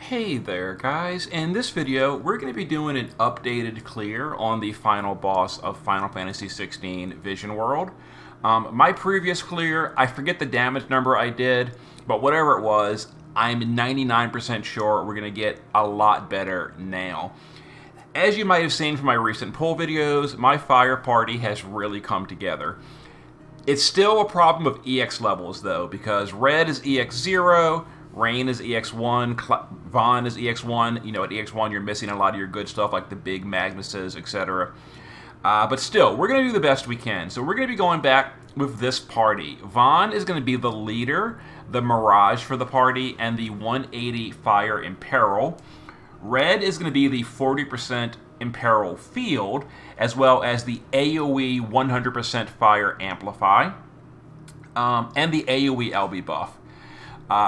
Hey there guys, in this video we're going to be doing an updated clear on the final boss of Final Fantasy 16 Vision World. My previous clear, I forget the damage number I did, but whatever it was, I'm 99% sure we're going to get a lot better now. As you might have seen from my recent pull videos, my fire party has really come together. It's still a problem of EX levels though, because Red is EX 0, Rain is EX1, Vaughn is EX1. You know, at EX1 you're missing a lot of your good stuff like the big Magnuses, etc. But still, we're going to do the best we can. So we're going to be going back with this party. Vaughn is going to be the leader, the Mirage for the party, and the 180 Fire Imperil. Red is going to be the 40% Imperil Field, as well as the AoE 100% Fire Amplify, and the AoE LB buff.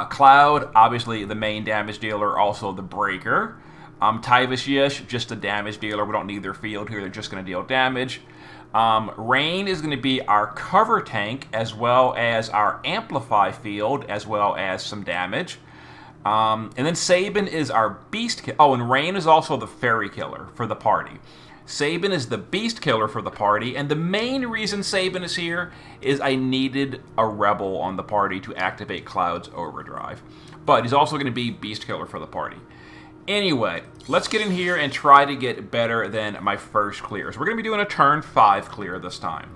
Cloud, obviously the main damage dealer, also the breaker. Tyvis Yish, just a damage dealer. We don't need their field here. They're just going to deal damage. Rain is going to be our cover tank, as well as our amplify field, as well as some damage. And then Sabin is our beast killer. Oh, and Rain is also the fairy killer for the party. Sabin is the beast killer for the party, and the main reason Sabin is here is I needed a rebel on the party to activate Cloud's overdrive. But he's also going to be beast killer for the party. Anyway, let's get in here and try to get better than my first clear. So we're going to be doing a turn 5 clear this time.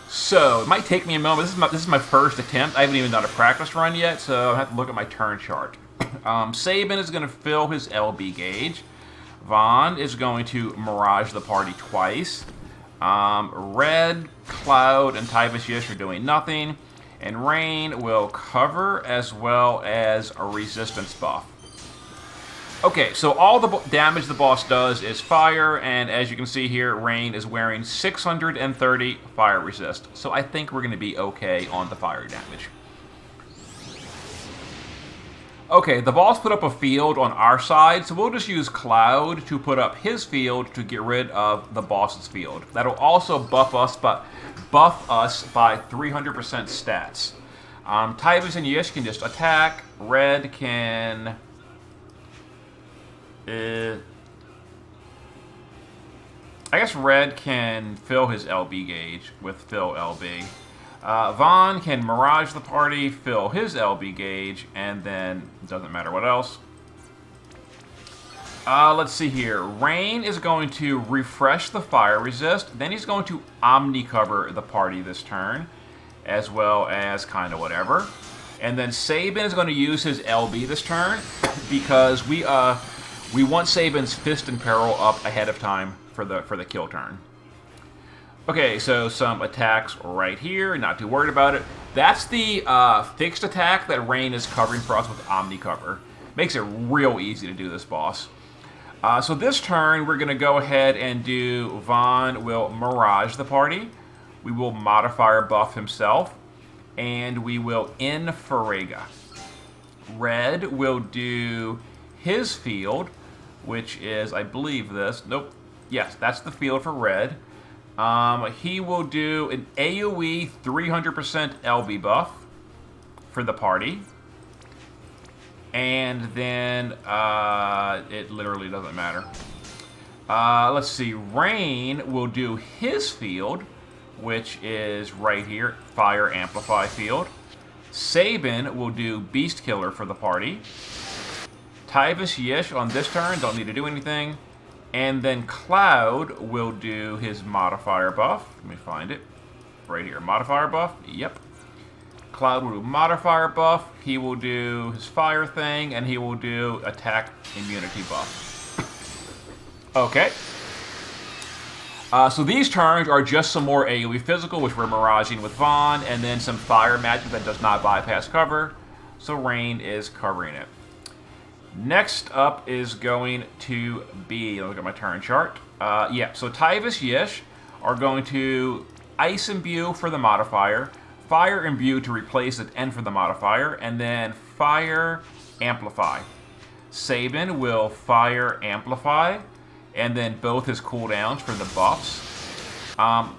So, it might take me a moment. This is my first attempt. I haven't even done a practice run yet, so I have to look at my turn chart. Sabin is going to fill his LB gauge. Vaughn is going to Mirage the party twice. Red, Cloud, and Tyvis Yish are doing nothing. And Rain will cover as well as a resistance buff. Okay, so all the damage the boss does is fire, and as you can see here, Rain is wearing 630 fire resist. So I think we're going to be okay on the fire damage. Okay, the boss put up a field on our side, so we'll just use Cloud to put up his field to get rid of the boss's field. That'll also buff us by 300% stats. Tyvis and Yish can just attack. Red can... I guess Red can fill his LB gauge with fill LB. Vaughn can Mirage the party, fill his LB gauge, and then doesn't matter what else. Let's see here. Rain is going to refresh the fire resist. Then he's going to Omni cover the party this turn, as well as kind of whatever. And then Sabin is going to use his LB this turn because we want Sabin's Fist and Peril up ahead of time for the kill turn. Okay, so some attacks right here, not too worried about it. That's the fixed attack that Rain is covering for us with Omni Cover. Makes it real easy to do this boss. So this turn, we're going to go ahead and do Vaughn will Mirage the party. We will Modifier buff himself. And we will Farega. Red will do his field, which is, I believe this. Nope. Yes, that's the field for Red. He will do an AoE 300% LB buff for the party. And then, it literally doesn't matter. Let's see, Rain will do his field, which is right here, Fire Amplify field. Sabin will do Beast Killer for the party. Tyvis Yish on this turn, don't need to do anything. And then Cloud will do his modifier buff. Let me find it. Right here. Modifier buff. Yep. Cloud will do modifier buff. He will do his fire thing. And he will do attack immunity buff. Okay. So these turns are just some more AoE physical, which we're miraging with Vaughn. And then some fire magic that does not bypass cover. So Rain is covering it. Next up is going to be, look at my turn chart. Yeah, so Tyvis Yish are going to Ice Imbue for the modifier, Fire Imbue to replace it and for the modifier, and then Fire Amplify. Sabin will Fire Amplify, and then both his cooldowns for the buffs.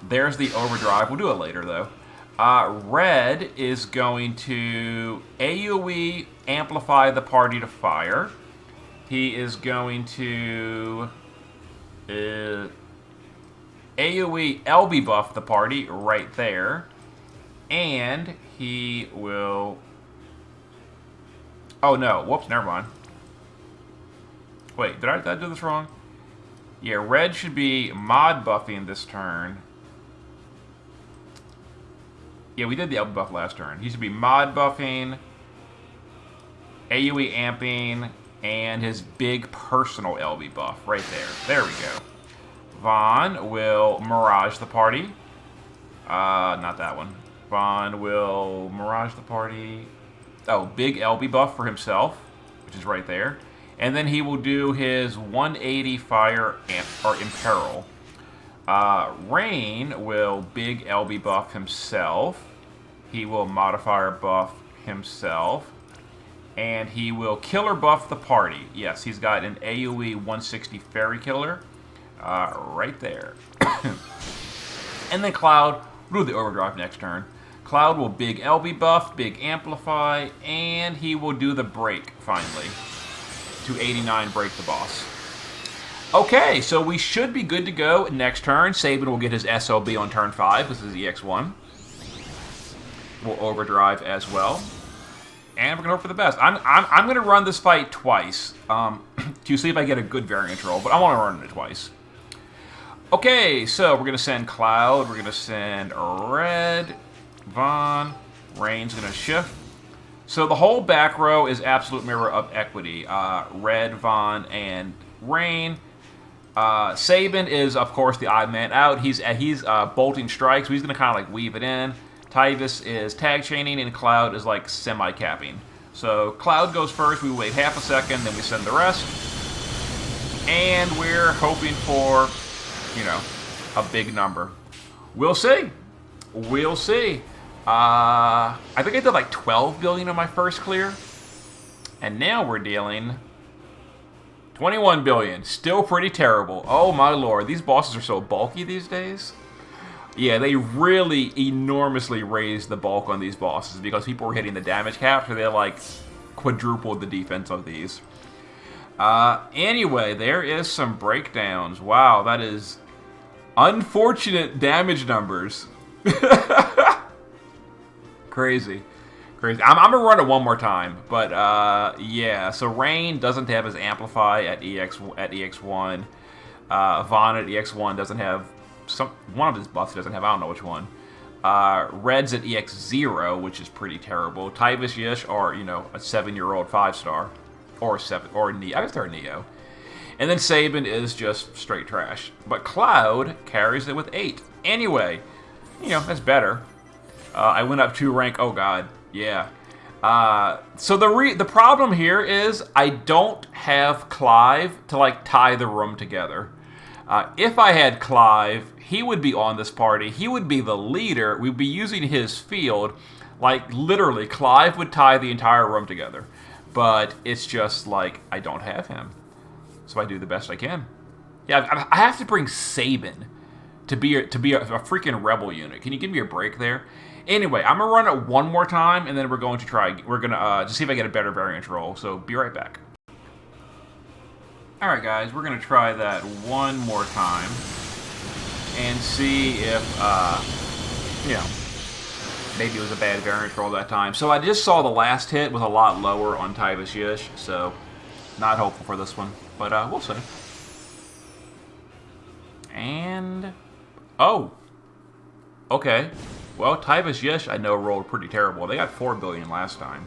There's the overdrive. We'll do it later, though. Red is going to AoE amplify the party to fire. He is going to AoE LB buff the party right there. And he will... Oh no, whoops, never mind. Wait, did I do this wrong? Yeah, red should be mod buffing this turn. Yeah, we did the LB buff last turn. He should be mod buffing, AoE amping, and his big personal LB buff right there. There we go. Vaughn will Mirage the party. Not that one. Vaughn will Mirage the party. Oh, big LB buff for himself, which is right there. And then he will do his 180 fire or imperil. Rain will big LB buff himself. He will modifier buff himself. And he will killer buff the party. Yes, he's got an AoE 160 fairy killer right there. And then Cloud will do the overdrive next turn. Cloud will big LB buff, big amplify, and he will do the break finally. To 89 break the boss. Okay, so we should be good to go next turn. Sabin will get his SLB on turn 5. This is EX1. We'll overdrive as well. And we're going to hope for the best. I'm going to run this fight twice to see if I get a good variant roll, but I want to run it twice. Okay, so we're going to send Cloud. We're going to send Red. Vaughn. Rain's going to shift. So the whole back row is absolute mirror of equity. Red, Vaughn, and Rain. Sabin is, of course, the odd man out. He's bolting strikes, so he's going to kind of like weave it in. Tyvis is tag chaining, and Cloud is like semi-capping. So Cloud goes first, we wait half a second, then we send the rest. And we're hoping for, you know, a big number. We'll see. We'll see. I think I did like 12 billion on my first clear. And now we're dealing 21 billion. Still pretty terrible. Oh my lord, these bosses are so bulky these days. Yeah, they really enormously raised the bulk on these bosses because people were hitting the damage cap, so they like quadrupled the defense of these. Anyway, there is some breakdowns. Wow, that is unfortunate damage numbers. Crazy. Crazy. I'm going to run it one more time, but yeah, so Rain doesn't have his Amplify at EX1. Vaughn at EX1 doesn't have... one of his buffs doesn't have, I don't know which one. Red's at EX0, which is pretty terrible. Tyvis Yish are, you know, a 7-year-old 5-star. Or Neo. I guess they're a Neo. And then Sabin is just straight trash. But Cloud carries it with 8. Anyway, you know, that's better. I went up 2 rank. Oh, God. Yeah. So the problem here is I don't have Clive to, like, tie the room together. If I had Clive, he would be on this party. He would be the leader. We'd be using his field. Like, literally, Clive would tie the entire room together. But it's just, like, I don't have him. So I do the best I can. Yeah, I have to bring Sabin to be a freaking rebel unit. Can you give me a break there? Anyway, I'm going to run it one more time, and then we're going to just see if I get a better variant roll. So be right back. Alright guys, we're going to try that one more time and see if, you know, maybe it was a bad variant roll that time. So I just saw the last hit was a lot lower on Tyvis Yish, so not hopeful for this one, but we'll see. And, oh, okay. Well, Tyvis Yish I know rolled pretty terrible. They got 4 billion last time.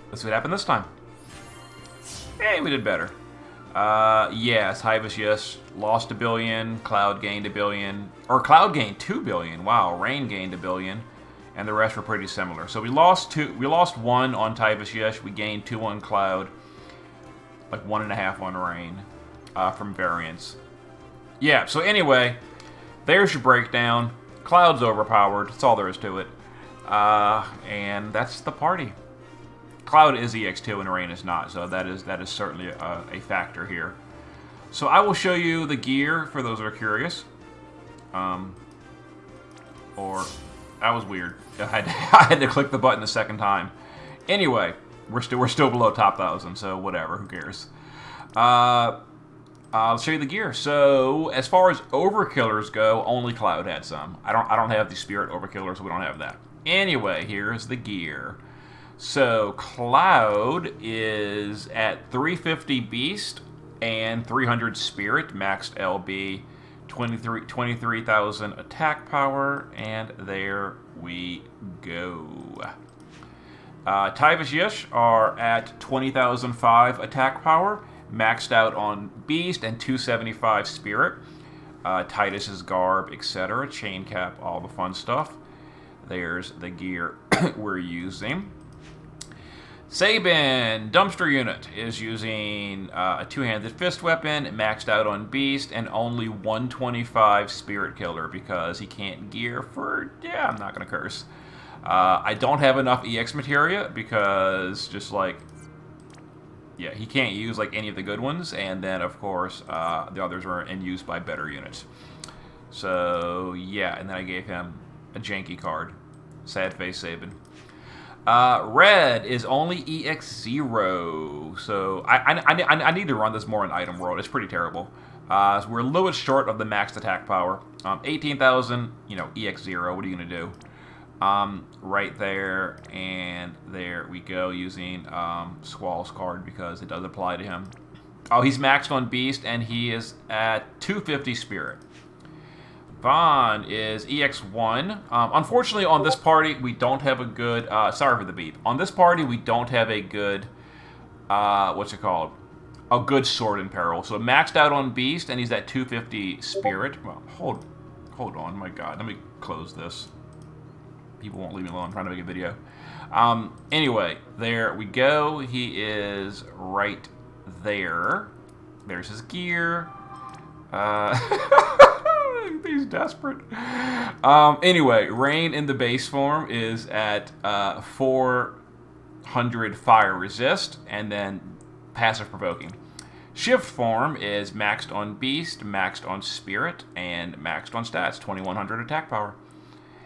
Let's see what happened this time. Hey, we did better. Yeah, Tyvis Yish lost 1 billion, Cloud gained 1 billion, or Cloud gained 2 billion. Wow, Rain gained 1 billion, and the rest were pretty similar. So we lost 1 on Tyvis Yish, we gained 2 on Cloud, like 1.5 on Rain from variants. Yeah. So anyway, there's your breakdown. Cloud's overpowered. That's all there is to it, and that's the party. Cloud is EX2 and Rain is not, so that is certainly a factor here. So I will show you the gear for those that are curious. Or, that was weird. I had to click the button the second time. Anyway, we're still below top 1,000, so whatever, who cares? I'll show you the gear. So, as far as overkillers go, only Cloud had some. I don't have the spirit overkillers, so we don't have that. Anyway, here's the gear. So, Cloud is at 350 Beast and 300 Spirit, maxed LB, 23,000 attack power, and there we go. Tyvus Yish are at 20,005 attack power, maxed out on Beast and 275 Spirit. Titus's Garb, etc. Chain Cap, all the fun stuff. There's the gear we're using. Sabin, Dumpster Unit, is using a two-handed fist weapon, maxed out on Beast, and only 125 Spirit Killer because he can't gear for... yeah, I'm not going to curse. I don't have enough EX materia because just like... yeah, he can't use like any of the good ones, and then of course the others are in use by better units. So yeah, and then I gave him a janky card. Sad face Sabin. Red is only EX0, so I need to run this more in Item World. It's pretty terrible. So we're a little bit short of the maxed attack power. 18,000, you know, EX0. What are you gonna do? Right there, and there we go, using Squall's card because it does apply to him. Oh, he's maxed on Beast, and he is at 250 Spirit. Vaughn is EX1. Unfortunately, on this party, we don't have a good... sorry for the beep. On this party, we don't have a good... what's it called? A good Sword in Peril. So maxed out on Beast, and he's at 250 Spirit. Well, hold on, my God. Let me close this. People won't leave me alone. I'm trying to make a video. Anyway, there we go. He is right there. There's his gear. He's desperate. Anyway, Rain in the base form is at 400 fire resist, and then passive provoking. Shift form is maxed on Beast, maxed on Spirit, and maxed on stats, 2100 attack power.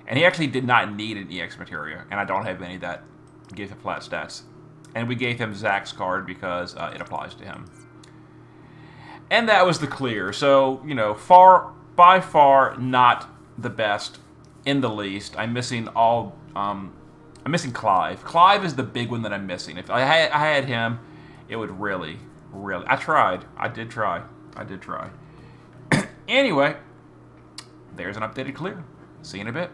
And he actually did not need an EX materia, and I don't have any that give him flat stats. And we gave him Zach's card because it applies to him. And that was the clear. So, you know, by far not the best in the least. I'm missing all... I'm missing Clive. Clive is the big one that I'm missing. If I had him, it would really... I tried. I did try. Anyway, there's an updated clear. See you in a bit.